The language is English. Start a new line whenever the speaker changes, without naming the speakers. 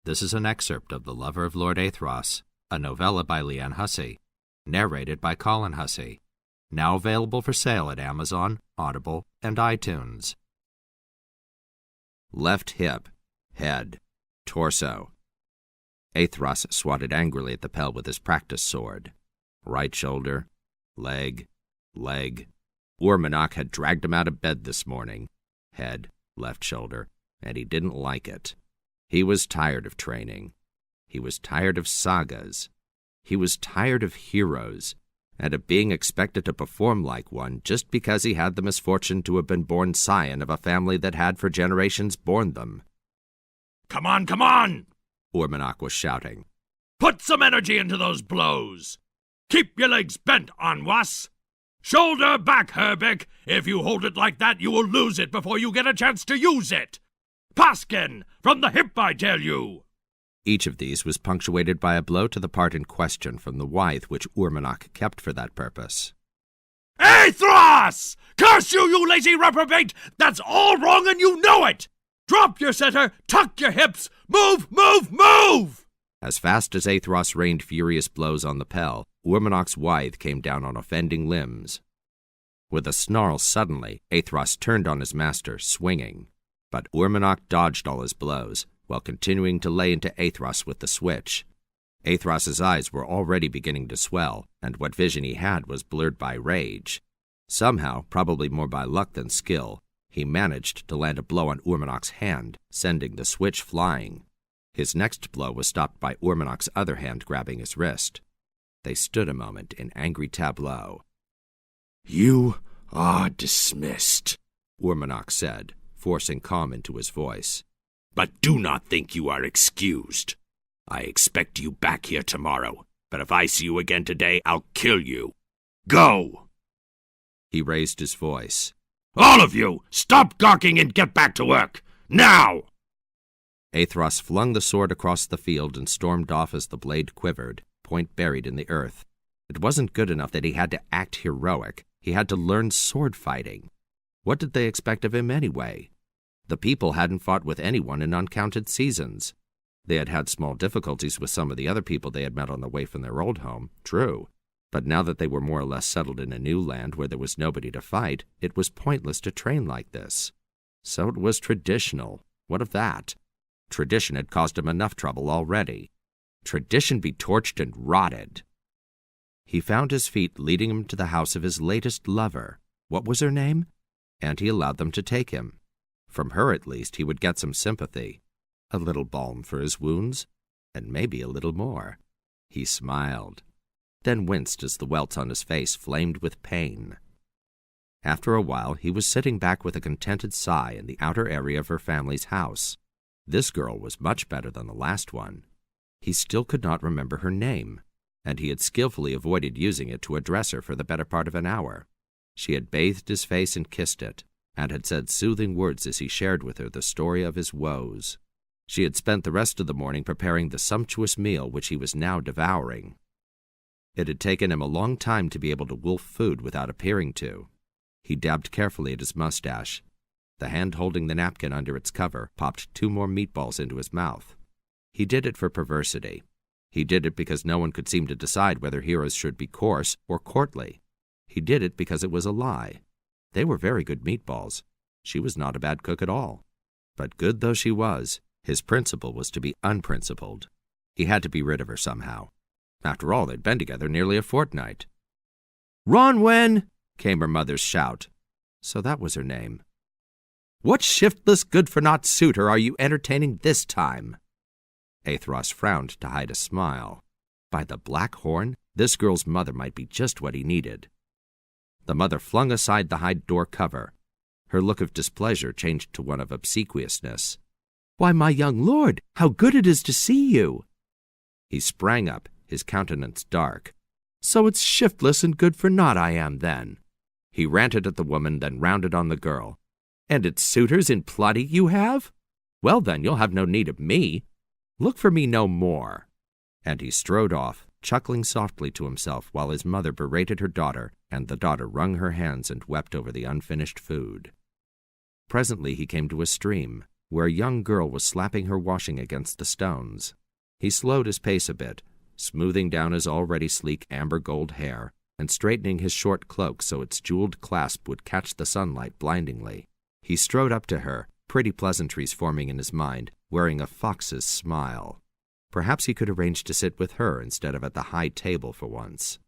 This is an excerpt of The Lover of Lord Eithras, a novella by Leanne Hussey, narrated by Colin Hussey, now available for sale at Amazon, Audible, and iTunes. Left hip, head, torso. Eithras swatted angrily at the Pell with his practice sword. Right shoulder, leg. Urmanok had dragged him out of bed this morning. Head, left shoulder, and he didn't like it. He was tired of training. He was tired of sagas. He was tired of heroes, and of being expected to perform like one just because he had the misfortune to have been born scion of a family that had for generations borne them.
"Come on, come on!"
Urmanok was shouting.
"Put some energy into those blows! Keep your legs bent, Anwas! Shoulder back, Herbeck! If you hold it like that, you will lose it before you get a chance to use it! Paskin! From the hip, I tell you!"
Each of these was punctuated by a blow to the part in question from the withe which Urmanok kept for that purpose.
"Eithras! Curse you, you lazy reprobate! That's all wrong and you know it! Drop your setter, tuck your hips, move, move, move!"
As fast as Eithras rained furious blows on the Pell, Urmanok's withe came down on offending limbs. With a snarl suddenly, Eithras turned on his master, swinging. But Urmanok dodged all his blows, while continuing to lay into Eithras with the switch. Eithras's eyes were already beginning to swell, and what vision he had was blurred by rage. Somehow, probably more by luck than skill, he managed to land a blow on Urmanok's hand, sending the switch flying. His next blow was stopped by Urmanok's other hand grabbing his wrist. They stood a moment in angry tableau.
"You are dismissed,"
Urmanok said, forcing calm into his voice.
"But do not think you are excused. I expect you back here tomorrow, but if I see you again today, I'll kill you. Go!"
He raised his voice.
"All of you, stop gawking and get back to work! Now!"
Eithras flung the sword across the field and stormed off as the blade quivered, point buried in the earth. It wasn't good enough that he had to act heroic. He had to learn sword fighting. What did they expect of him anyway? The people hadn't fought with anyone in uncounted seasons. They had had small difficulties with some of the other people they had met on the way from their old home, true. But now that they were more or less settled in a new land where there was nobody to fight, it was pointless to train like this. So it was traditional. What of that? Tradition had caused him enough trouble already. Tradition be torched and rotted. He found his feet leading him to the house of his latest lover. What was her name? And he allowed them to take him. From her, at least, he would get some sympathy, a little balm for his wounds, and maybe a little more. He smiled, then winced as the welts on his face flamed with pain. After a while, he was sitting back with a contented sigh in the outer area of her family's house. This girl was much better than the last one. He still could not remember her name, and he had skillfully avoided using it to address her for the better part of an hour. She had bathed his face and kissed it, and had said soothing words as he shared with her the story of his woes. She had spent the rest of the morning preparing the sumptuous meal which he was now devouring. It had taken him a long time to be able to wolf food without appearing to. He dabbed carefully at his mustache. The hand holding the napkin under its cover popped 2 more meatballs into his mouth. He did it for perversity. He did it because no one could seem to decide whether heroes should be coarse or courtly. He did it because it was a lie. They were very good meatballs. She was not a bad cook at all. But good though she was, his principle was to be unprincipled. He had to be rid of her somehow. After all, they'd been together nearly a fortnight. "Ronwen!" came her mother's shout. So that was her name. "What shiftless good-for-naught suitor are you entertaining this time?" Eithras frowned to hide a smile. By the black horn, this girl's mother might be just what he needed. The mother flung aside the hide door cover. Her look of displeasure changed to one of obsequiousness. "Why, my young lord, how good it is to see you!" He sprang up, his countenance dark. "So it's shiftless and good-for-naught I am, then." He ranted at the woman, then rounded on the girl. "And it's suitors in plenty you have? Well, then, you'll have no need of me. Look for me no more." And he strode off, chuckling softly to himself while his mother berated her daughter, and the daughter wrung her hands and wept over the unfinished food. Presently he came to a stream. where a young girl was slapping her washing against the stones. He slowed his pace a bit, smoothing down his already sleek amber gold hair and straightening his short cloak so its jeweled clasp would catch the sunlight blindingly. He strode up to her, pretty pleasantries forming in his mind, wearing a fox's smile. Perhaps he could arrange to sit with her instead of at the high table for once.